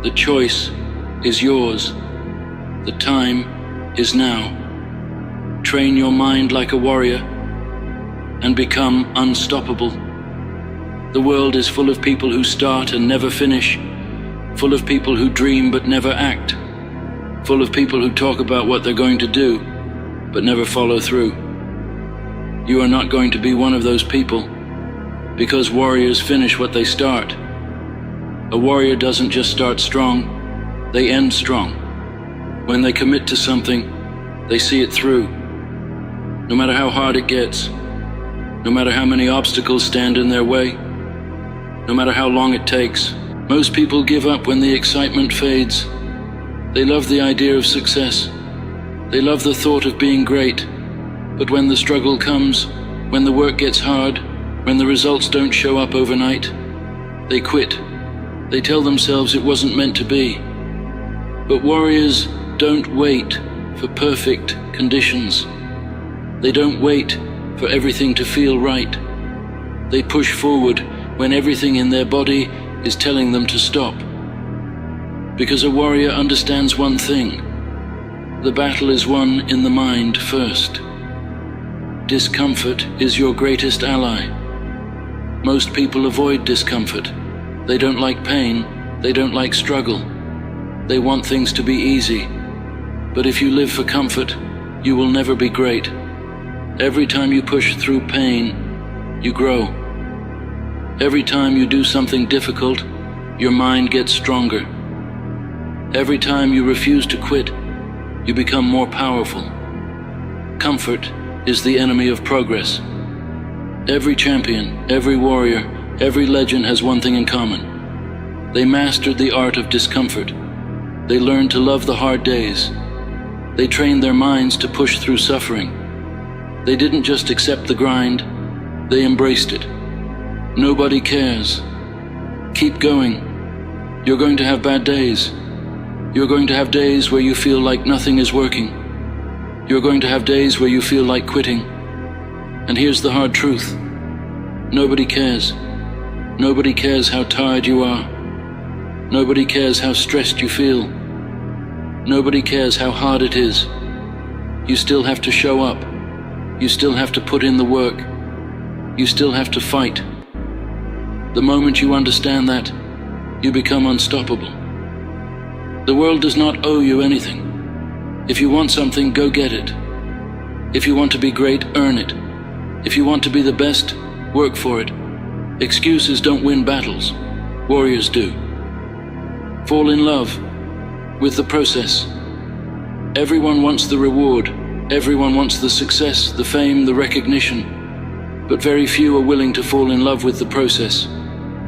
The choice is yours. The time is now. Train your mind like a warrior and become unstoppable. The world is full of people who start and never finish, full of people who dream but never act, full of people who talk about what they're going to do but never follow through. You are not going to be one of those people, because warriors finish what they start. A warrior doesn't just start strong, they end strong. When they commit to something, they see it through. No matter how hard it gets, no matter how many obstacles stand in their way, no matter how long it takes. Most people give up when the excitement fades. They love the idea of success. They love the thought of being great. But when the struggle comes, when the work gets hard, when the results don't show up overnight, they quit. They tell themselves it wasn't meant to be. But warriors don't wait for perfect conditions. They don't wait for everything to feel right. They push forward when everything in their body is telling them to stop. Because a warrior understands one thing: the battle is won in the mind first. Discomfort is your greatest ally. Most people avoid discomfort. They don't like pain. They don't like struggle. They want things to be easy. But if you live for comfort, you will never be great. Every time you push through pain, you grow. Every time you do something difficult, your mind gets stronger. Every time you refuse to quit, you become more powerful. Comfort is the enemy of progress. Every champion, every warrior, every legend has one thing in common. They mastered the art of discomfort. They learned to love the hard days. They trained their minds to push through suffering. They didn't just accept the grind, they embraced it. Nobody cares. Keep going. You're going to have bad days. You're going to have days where you feel like nothing is working. You're going to have days where you feel like quitting. And here's the hard truth. Nobody cares. Nobody cares how tired you are. Nobody cares how stressed you feel. Nobody cares how hard it is. You still have to show up. You still have to put in the work. You still have to fight. The moment you understand that, you become unstoppable. The world does not owe you anything. If you want something, go get it. If you want to be great, earn it. If you want to be the best, work for it. Excuses don't win battles. Warriors do. Fall in love with the process. Everyone wants the reward, Everyone wants the success, the fame, the recognition, but very few are willing to fall in love with the process.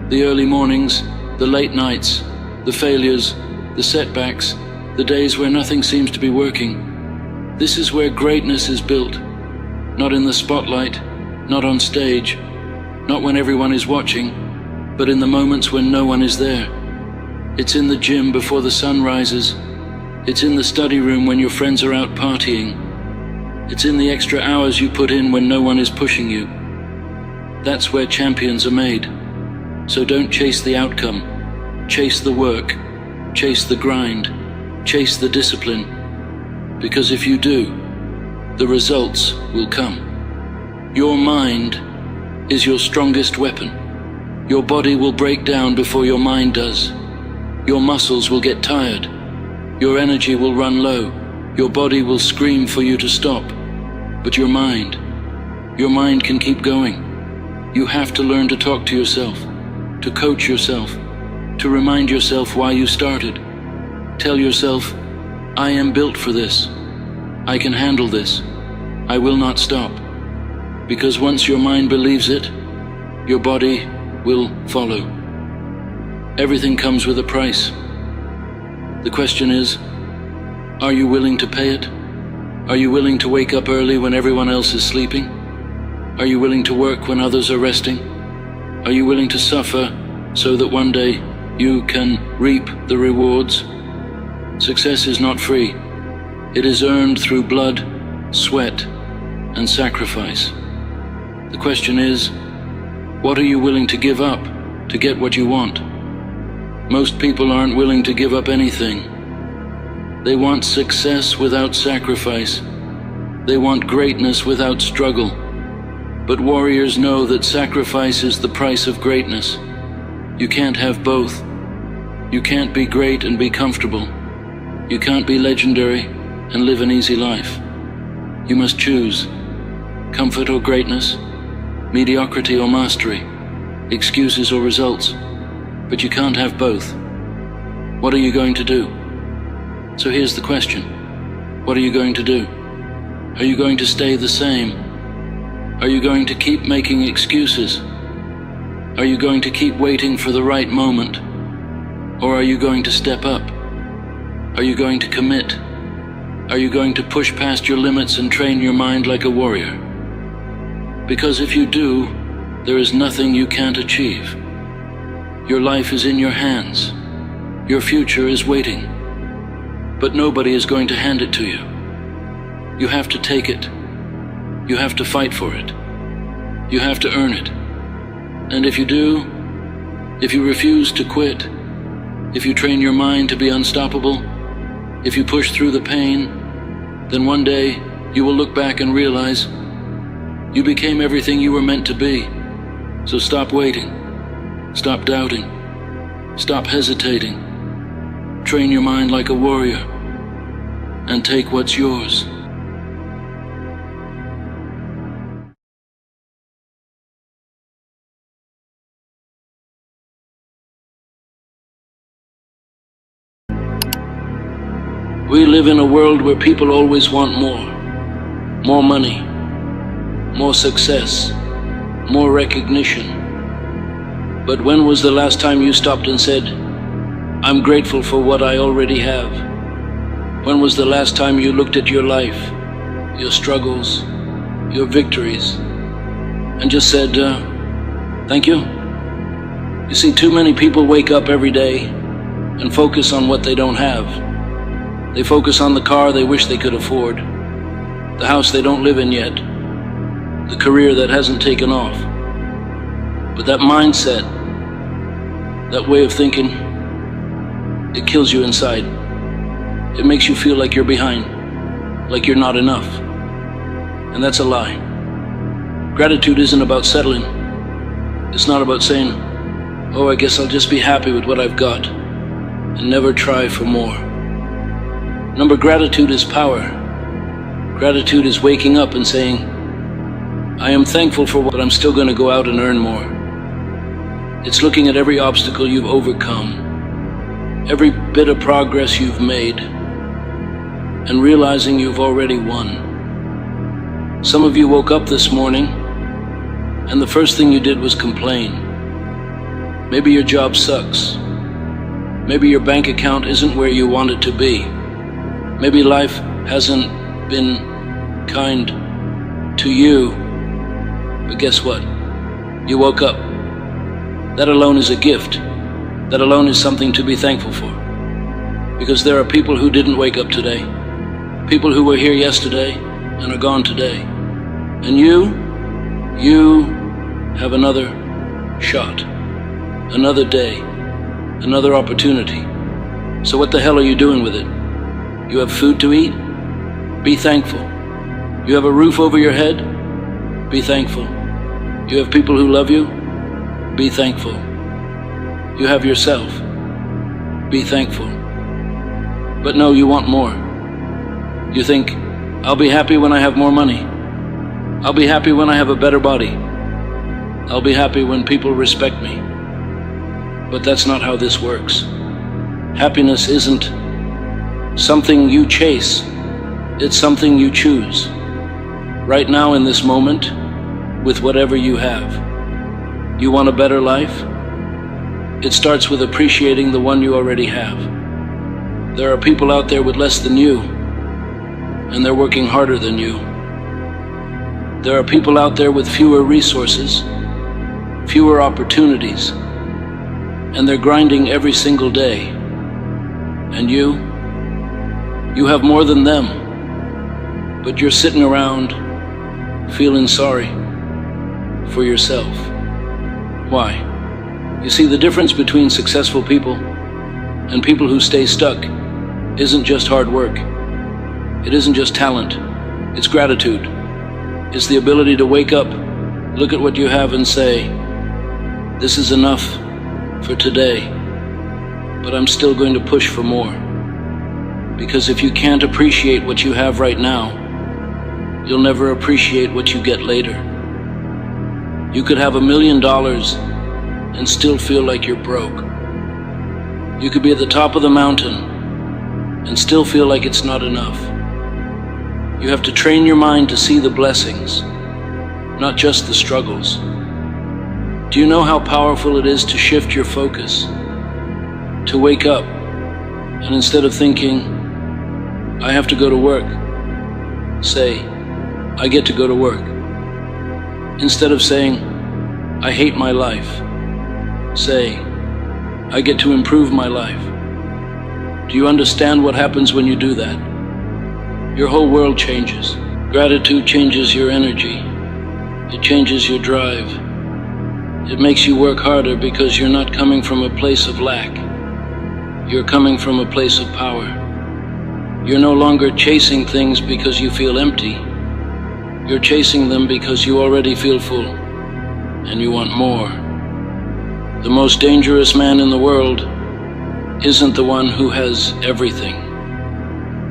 The early mornings, the late nights, the failures, the setbacks, the days where nothing seems to be working. This is where greatness is built. Not in the spotlight, not on stage, not when everyone is watching, but in the moments when no one is there. It's in the gym before the sun rises. It's in the study room when your friends are out partying. It's in the extra hours you put in when no one is pushing you. That's where champions are made. So don't chase the outcome. Chase the work. Chase the grind. Chase the discipline. Because if you do, the results will come. Your mind is your strongest weapon. Your body will break down before your mind does. Your muscles will get tired. Your energy will run low. Your body will scream for you to stop. But your mind can keep going. You have to learn to talk to yourself, to coach yourself, to remind yourself why you started. Tell yourself, I am built for this. I can handle this. I will not stop. Because once your mind believes it, your body will follow. Everything comes with a price. The question is, are you willing to pay it? Are you willing to wake up early when everyone else is sleeping? Are you willing to work when others are resting? Are you willing to suffer so that one day you can reap the rewards? Success is not free. It is earned through blood, sweat, and sacrifice. The question is, what are you willing to give up to get what you want? Most people aren't willing to give up anything. They want success without sacrifice. They want greatness without struggle. But warriors know that sacrifice is the price of greatness. You can't have both. You can't be great and be comfortable. You can't be legendary and live an easy life. You must choose comfort or greatness, mediocrity or mastery, excuses or results. But you can't have both. What are you going to do? So here's the question. What are you going to do? Are you going to stay the same? Are you going to keep making excuses? Are you going to keep waiting for the right moment? Or are you going to step up? Are you going to commit? Are you going to push past your limits and train your mind like a warrior? Because if you do, there is nothing you can't achieve. Your life is in your hands. Your future is waiting. But nobody is going to hand it to you. You have to take it. You have to fight for it. You have to earn it. And if you do, if you refuse to quit, if you train your mind to be unstoppable, if you push through the pain, then one day you will look back and realize you became everything you were meant to be. So stop waiting. Stop doubting. Stop hesitating. Train your mind like a warrior and take what's yours. We live in a world where people always want more. More money, more success, more recognition. But when was the last time you stopped and said, I'm grateful for what I already have? When was the last time you looked at your life, your struggles, your victories, and just said, thank you? You see, too many people wake up every day and focus on what they don't have. They focus on the car they wish they could afford, the house they don't live in yet, the career that hasn't taken off. But that mindset, that way of thinking, it kills you inside. It makes you feel like you're behind, like you're not enough. And that's a lie. Gratitude isn't about settling. It's not about saying, oh, I guess I'll just be happy with what I've got and never try for more. Remember, gratitude is power. Gratitude is waking up and saying, I am thankful for what I'm still going to go out and earn more. It's looking at every obstacle you've overcome, every bit of progress you've made, and realizing you've already won. Some of you woke up this morning, and the first thing you did was complain. Maybe your job sucks. Maybe your bank account isn't where you want it to be. Maybe life hasn't been kind to you. But guess what? You woke up. That alone is a gift. That alone is something to be thankful for. Because there are people who didn't wake up today. People who were here yesterday and are gone today. And you have another shot, another day, another opportunity. So what the hell are you doing with it? You have food to eat? Be thankful. You have a roof over your head? Be thankful. You have people who love you? Be thankful. You have yourself? Be thankful. But no, you want more. You think, I'll be happy when I have more money. I'll be happy when I have a better body. I'll be happy when people respect me. But that's not how this works. Happiness isn't something you chase. It's something you choose. Right now in this moment, with whatever you have. You want a better life? It starts with appreciating the one you already have. There are people out there with less than you, and they're working harder than you. There are people out there with fewer resources, fewer opportunities, and they're grinding every single day. And you have more than them, but you're sitting around feeling sorry for yourself. Why? You see, the difference between successful people and people who stay stuck isn't just hard work. It isn't just talent. It's gratitude. It's the ability to wake up, look at what you have and say, this is enough for today, but I'm still going to push for more. Because if you can't appreciate what you have right now, you'll never appreciate what you get later. You could have $1 million and still feel like you're broke. You could be at the top of the mountain and still feel like it's not enough. You have to train your mind to see the blessings, not just the struggles. Do you know how powerful it is to shift your focus, to wake up, and instead of thinking, I have to go to work, say, I get to go to work. Instead of saying, I hate my life, say, I get to improve my life. Do you understand what happens when you do that? Your whole world changes. Gratitude changes your energy. It changes your drive. It makes you work harder because you're not coming from a place of lack. You're coming from a place of power. You're no longer chasing things because you feel empty. You're chasing them because you already feel full, and you want more. The most dangerous man in the world isn't the one who has everything.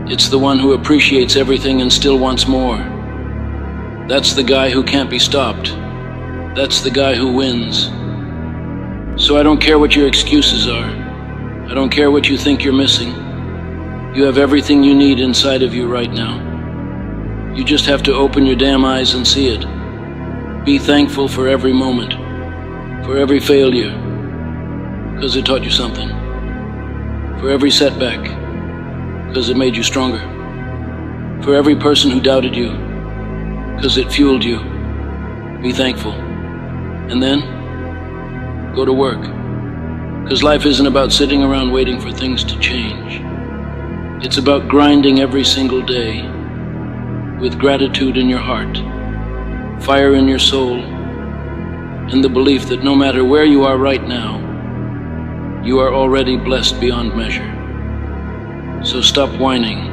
It's the one who appreciates everything and still wants more. That's the guy who can't be stopped. That's the guy who wins. So I don't care what your excuses are. I don't care what you think you're missing. You have everything you need inside of you right now. You just have to open your damn eyes and see it. Be thankful for every moment, for every failure, because it taught you something. For every setback, because it made you stronger. For every person who doubted you, because it fueled you. Be thankful. And then, go to work. Because life isn't about sitting around waiting for things to change. It's about grinding every single day with gratitude in your heart, fire in your soul, and the belief that no matter where you are right now, you are already blessed beyond measure. So stop whining.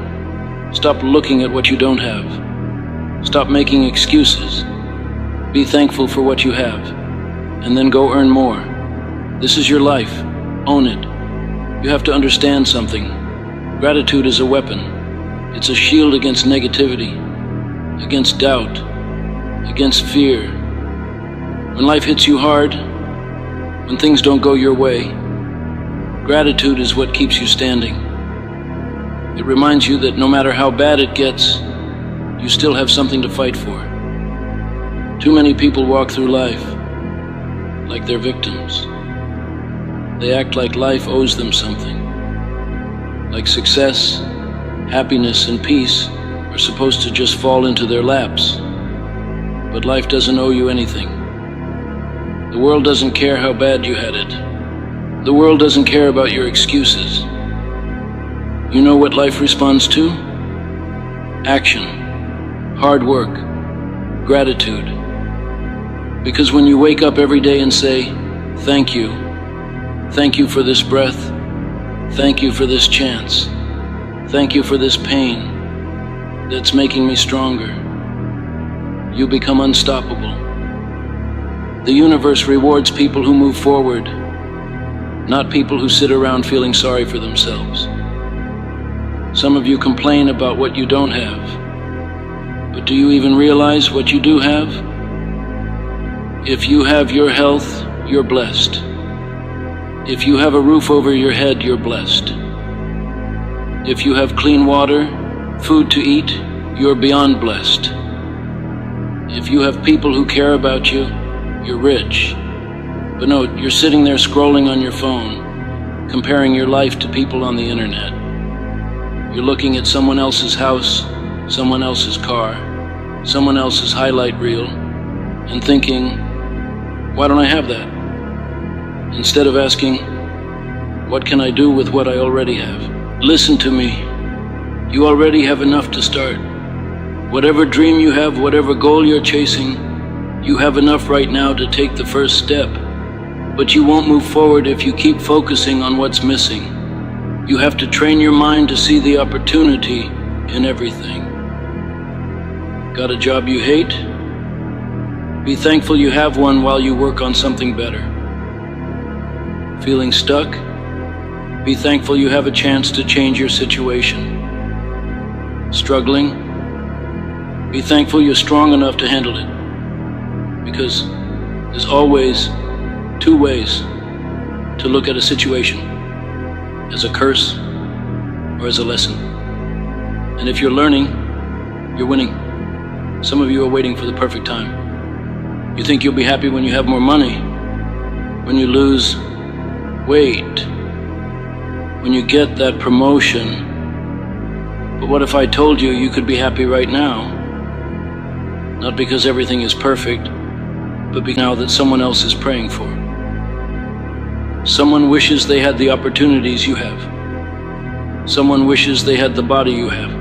Stop looking at what you don't have. Stop making excuses. Be thankful for what you have, and then go earn more. This is your life. Own it. You have to understand something. Gratitude is a weapon. It's a shield against negativity, against doubt, against fear. When life hits you hard, when things don't go your way, gratitude is what keeps you standing. It reminds you that no matter how bad it gets, you still have something to fight for. Too many people walk through life like they're victims. They act like life owes them something. Like success, happiness, and peace are supposed to just fall into their laps. But life doesn't owe you anything. The world doesn't care how bad you had it. The world doesn't care about your excuses. You know what life responds to? Action, hard work, gratitude. Because when you wake up every day and say, thank you for this breath, thank you for this chance, thank you for this pain that's making me stronger, you become unstoppable. The universe rewards people who move forward, not people who sit around feeling sorry for themselves. Some of you complain about what you don't have, but do you even realize what you do have? If you have your health, you're blessed. If you have a roof over your head, you're blessed. If you have clean water, food to eat, you're beyond blessed. If you have people who care about you, you're rich. But no, you're sitting there scrolling on your phone, comparing your life to people on the internet. You're looking at someone else's house, someone else's car, someone else's highlight reel, and thinking, why don't I have that? Instead of asking, what can I do with what I already have? Listen to me. You already have enough to start. Whatever dream you have, whatever goal you're chasing, you have enough right now to take the first step. But you won't move forward if you keep focusing on what's missing. You have to train your mind to see the opportunity in everything. Got a job you hate? Be thankful you have one while you work on something better. Feeling stuck? Be thankful you have a chance to change your situation. Struggling? Be thankful you're strong enough to handle it. Because there's always two ways to look at a situation: as a curse or as a lesson. And if you're learning, you're winning. Some of you are waiting for the perfect time. You think you'll be happy when you have more money, when you lose weight, when you get that promotion. But what if I told you you could be happy right now? Not because everything is perfect, but because now that someone else is praying for. Someone wishes they had the opportunities you have. Someone wishes they had the body you have.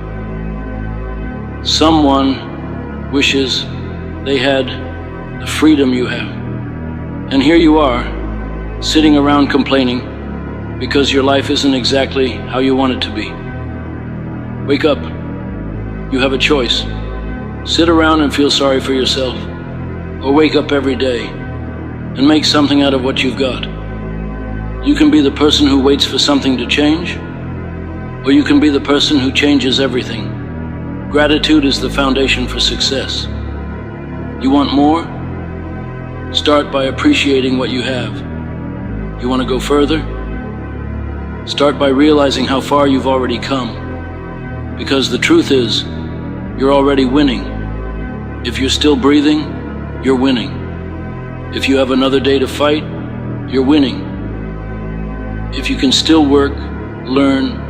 Someone wishes they had the freedom you have. And here you are, sitting around complaining because your life isn't exactly how you want it to be. Wake up. You have a choice. Sit around and feel sorry for yourself, or wake up every day and make something out of what you've got. You can be the person who waits for something to change, or you can be the person who changes everything. Gratitude is the foundation for success. You want more? Start by appreciating what you have. You want to go further? Start by realizing how far you've already come. Because the truth is, you're already winning. If you're still breathing, you're winning. If you have another day to fight, you're winning. If you can still work, learn,